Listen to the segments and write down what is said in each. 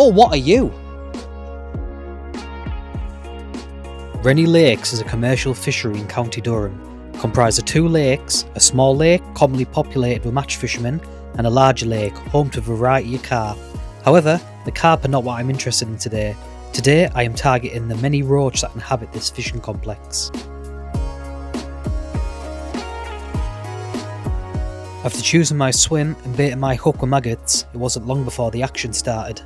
Oh, what are you? Rennie Lakes is a commercial fishery in County Durham, comprised of 2 lakes, a small lake commonly populated with match fishermen, and a larger lake home to a variety of carp. However, the carp are not what I'm interested in today. Today I am targeting the many roach that inhabit this fishing complex. After choosing my swim and baiting my hook with maggots, it wasn't long before the action started.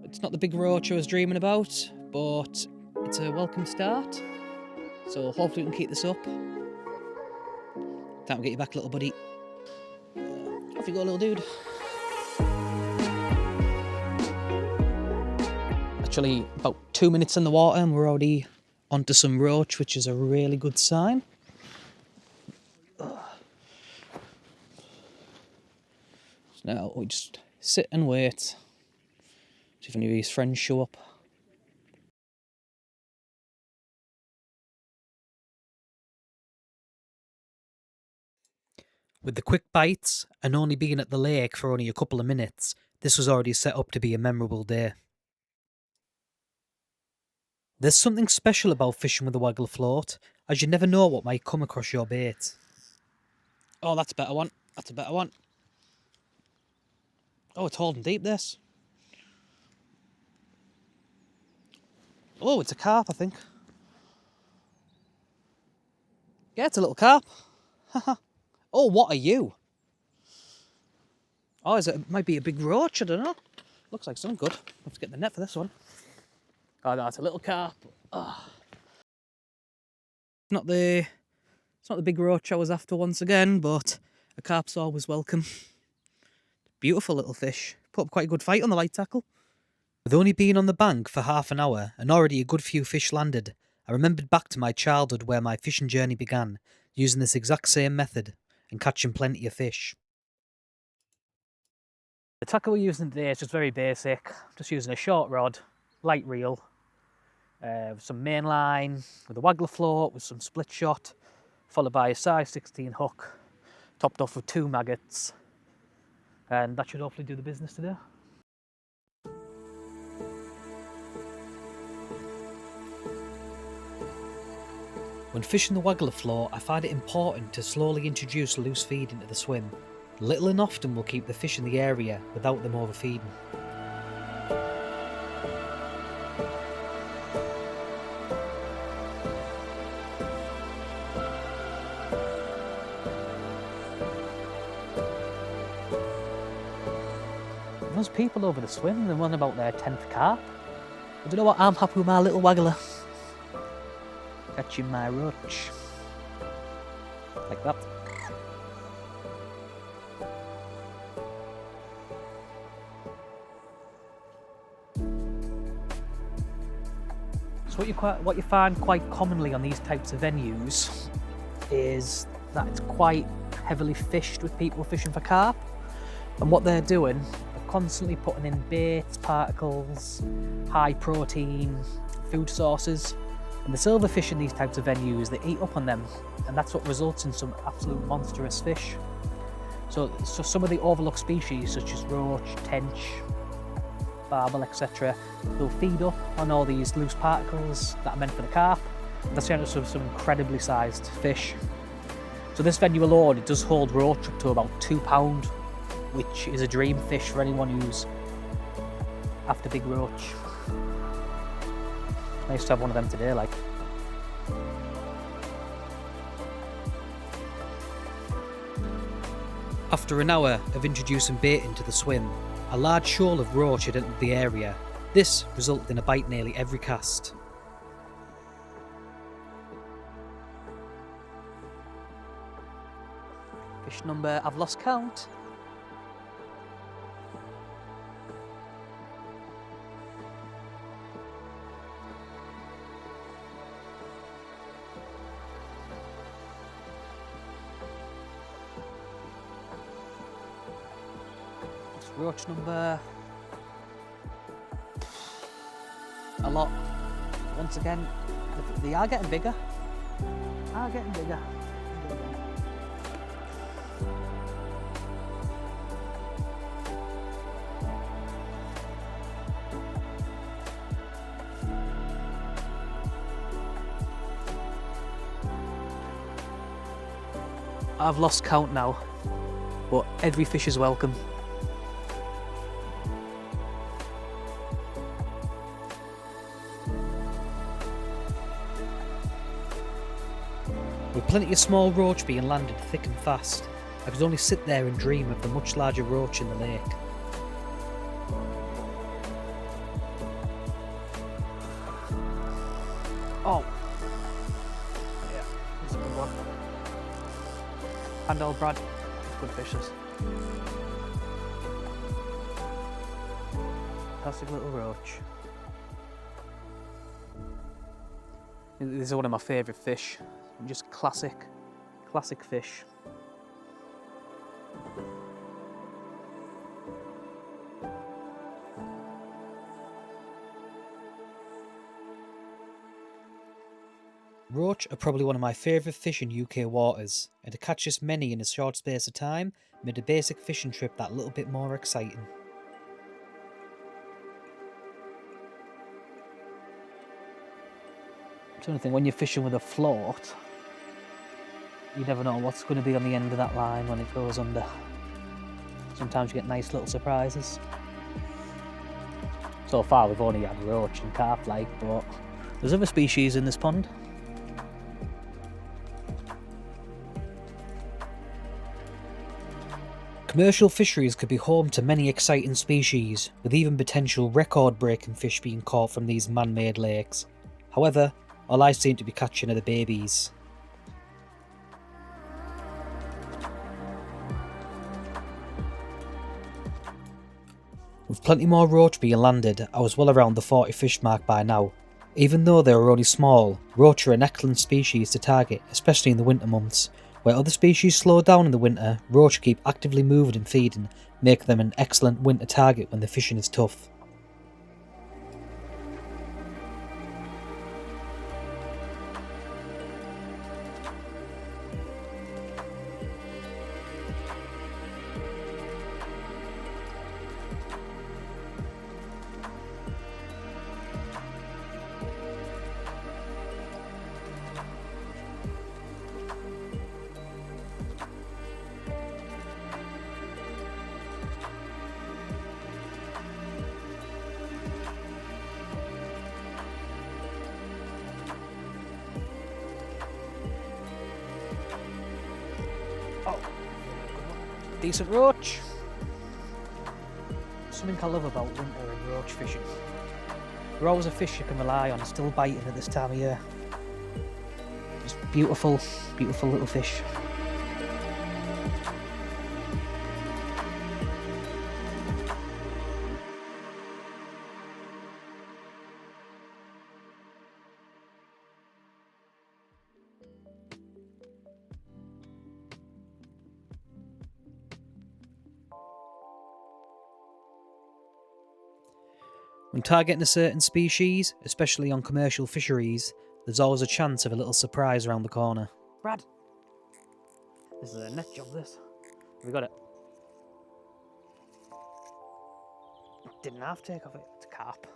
It's not the big roach I was dreaming about, but it's a welcome start. So hopefully we can keep this up. Time to get you back, little buddy. Off you go, little dude. Actually, about 2 minutes in the water and we're already onto some roach, which is a really good sign. So now we just sit and wait. See if any of his friends show up. With the quick bites and only being at the lake for only a couple of minutes, this was already set up to be a memorable day. There's something special about fishing with a waggle float, as you never know what might come across your bait. Oh, that's a better one. That's a better one. Oh, it's holding deep, this. Oh, it's a carp, I think. Yeah, it's a little carp. Oh, what are you? Oh, it might be a big roach, I don't know. Looks like something good. Have to get the net for this one. Oh no, it's a little carp. Oh. It's not the big roach I was after once again, but a carp's always welcome. Beautiful little fish. Put up quite a good fight on the light tackle. With only being on the bank for half an hour and already a good few fish landed, I remembered back to my childhood where my fishing journey began, using this exact same method and catching plenty of fish. The tackle we're using today is just very basic. Just using a short rod, light reel, with some main line, with a waggler float, with some split shot, followed by a size 16 hook, topped off with 2 maggots, and that should hopefully do the business today. When fishing the waggler float, I find it important to slowly introduce loose feed into the swim. Little and often will keep the fish in the area without them overfeeding. There's people over the swim and one about their 10th carp. I don't know what, I'm happy with my little waggler. Catching my roach. Like that. So what you find quite commonly on these types of venues is that it's quite heavily fished with people fishing for carp. And what they're doing, they're constantly putting in baits, particles, high protein food sources. And the silverfish in these types of venues, they eat up on them, and that's what results in some absolute monstrous fish. So some of the overlooked species, such as roach, tench, barbel, etc., they'll feed up on all these loose particles that are meant for the carp. And that's the end of some incredibly sized fish. So this venue alone, it does hold roach up to about £2, which is a dream fish for anyone who's after big roach. Nice to have one of them today, like. After an hour of introducing bait into the swim, a large shoal of roach had entered the area. This resulted in a bite nearly every cast. Fish number, I've lost count. Roach number, a lot. Once again, they are getting bigger. Ah, getting bigger. I've lost count now, but every fish is welcome. With plenty of small roach being landed thick and fast, I could only sit there and dream of the much larger roach in the lake. Oh! Yeah, this is a good one. And old Brad, good fishes. Classic little roach. This is one of my favourite fish. Just classic fish. Roach are probably one of my favourite fish in UK waters, and to catch this many in a short space of time made a basic fishing trip that little bit more exciting. It's the only thing, when you're fishing with a float, you never know what's going to be on the end of that line when it goes under. Sometimes you get nice little surprises. So far we've only had roach and carp but there's other species in this pond. Commercial fisheries could be home to many exciting species, with even potential record-breaking fish being caught from these man-made lakes. However, all I seem to be catching are the babies. With plenty more roach being landed, I was well around the 40 fish mark by now. Even though they were only small, roach are an excellent species to target, especially in the winter months. Where other species slow down in the winter, roach keep actively moving and feeding, making them an excellent winter target when the fishing is tough. Decent roach. Something I love about winter and roach fishing. They're always a fish you can rely on, still biting at this time of year. Just beautiful, beautiful little fish. When targeting a certain species, especially on commercial fisheries, there's always a chance of a little surprise around the corner. Brad! This is a net job, this. Have we got it? Didn't have to take off it. It's a carp.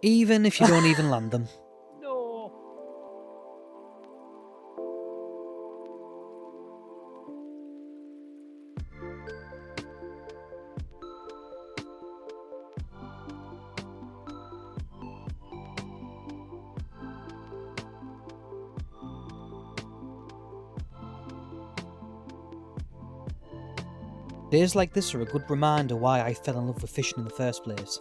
Even if you don't even land them. No! Days like this are a good reminder why I fell in love with fishing in the first place.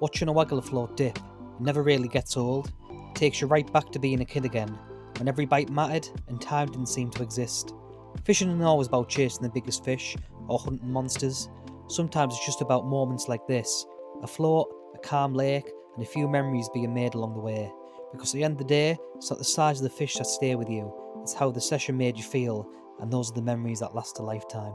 Watching a waggler float dip never really gets old. It takes you right back to being a kid again, when every bite mattered and time didn't seem to exist. Fishing isn't always about chasing the biggest fish or hunting monsters. Sometimes it's just about moments like this, a float, a calm lake, and a few memories being made along the way. Because at the end of the day, it's not the size of the fish that stay with you, it's how the session made you feel, and those are the memories that last a lifetime.